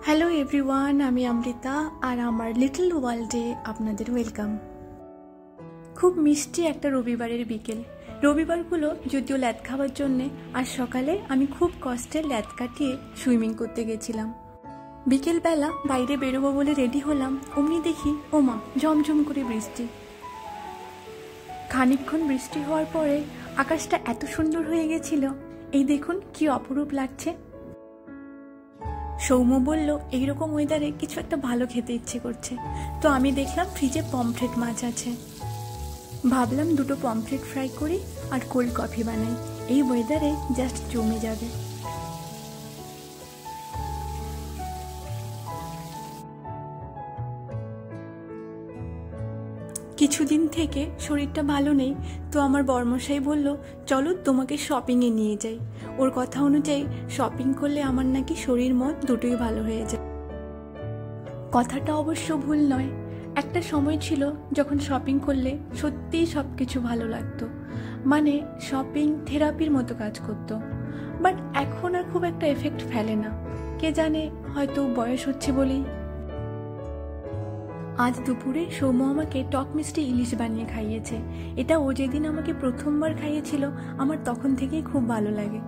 Hello everyone, আমি অমৃতা আর আমার little ওয়ার্ল্ডে আপনাদের ওয়েলকাম। খুব মিষ্টি একটা রবিবারের বিকেল। রবিবারগুলো যদিও ল্যাদ খাওয়ার জন্যে, আর সকালে আমি খুব কষ্টে ল্যাদ কাটিয়ে সুইমিং করতে গেছিলাম। বিকেলবেলা বাইরে বেরোবো বলে রেডি হলাম, অমনি দেখি ওমা ঝমঝম করে বৃষ্টি। খানিকক্ষণ বৃষ্টি হওয়ার পরে আকাশটা এত সুন্দর হয়ে গেছিল, এই দেখুন কি অপরূপ লাগছে। সৌম্য বলল এইরকম ওয়েদারে কিছু একটা ভালো খেতে ইচ্ছে করছে, তো আমি দেখলাম ফ্রিজে পমফ্রেট মাছ আছে। ভাবলাম দুটো পমফ্রেট ফ্রাই করি আর কোল্ড কফি বানাই, এই ওয়েদারে জাস্ট জমে যাবে। কিছুদিন থেকে শরীরটা ভালো নেই, তো আমার বর্মশাই বলল চলো তোমাকে শপিংয়ে নিয়ে যাই। ওর কথা অনুযায়ী শপিং করলে আমার নাকি শরীর মন দুটোই ভালো হয়ে যায়। কথাটা অবশ্য ভুল নয়, একটা সময় ছিল যখন শপিং করলে সত্যিই সব কিছু ভালো লাগতো, মানে শপিং থেরাপির মতো কাজ করতো। বাট এখন আর খুব একটা এফেক্ট ফেলে না, কে জানে হয়তো বয়স হচ্ছে বলেই। আজ দুপুরে সৌম্য আমাকে টক মিষ্টি ইলিশ বানিয়ে খাইয়েছে। এটা ও যেদিন আমাকে প্রথমবার খাইয়েছিল, আমার তখন থেকেই খুব ভালো লাগে।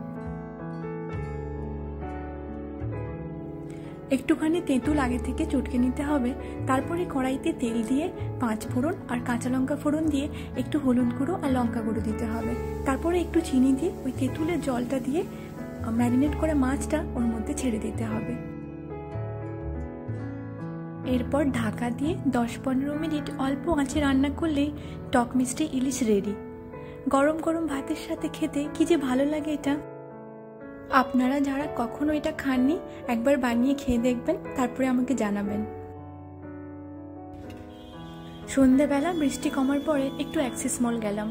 একটুখানি তেঁতুল আগে থেকে চটকে নিতে হবে, তারপরে কড়াইতে তেল দিয়ে 5 ফোড়ন আর কাঁচা লঙ্কা ফোড়ন দিয়ে একটু হলুদ গুঁড়ো আর লঙ্কা গুঁড়ো দিতে হবে। তারপরে একটু চিনি দিয়ে ওই তেঁতুলের জলটা দিয়ে ম্যারিনেট করে মাছটা ওর মধ্যে ছেড়ে দিতে হবে। এরপর ঢাকা দিয়ে 10-15 মিনিট অল্প আঁচে রান্না করলেই টক মিষ্টি ইলিশ রেডি। গরম গরম ভাতের সাথে খেতে কি যে ভালো লাগে এটা। আপনারা যারা কখনো এটা খাননি, একবার বানিয়ে খেয়ে দেখবেন, তারপরে আমাকে জানাবেন। সন্ধ্যেবেলা বৃষ্টি কমার পরে একটু অ্যাক্সিস মল গেলাম।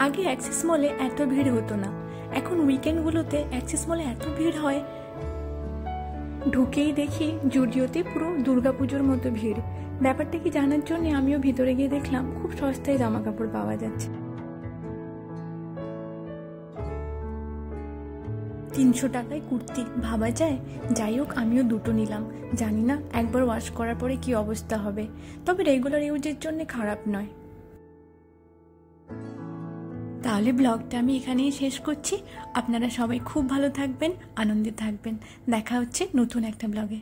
আগে অ্যাক্সিস মলে এত ভিড় হতো না, এখন উইকেন্ডগুলোতে অ্যাক্সিস মলে এত ভিড় হয়। ঢুকেই দেখি জুডিওতে পুরো দুর্গাপুজোর মতো ভিড়। ব্যাপারটা কি জানার জন্য আমিও ভিতরে গিয়ে দেখলাম খুব সস্তায় জামা কাপড় পাওয়া যাচ্ছে। 300 টাকায় কুর্তি, ভাবা যায়। যাই হোক, আমিও দুটো নিলাম। জানি না একবার ওয়াশ করার পরে কি অবস্থা হবে, তবে রেগুলার ইউজের জন্য খারাপ নয়। তাহলে ব্লগটা আমি এখানেই শেষ করছি। আপনারা সবাই খুব ভালো থাকবেন, আনন্দে থাকবেন। দেখা হচ্ছে নতুন একটা ব্লগে।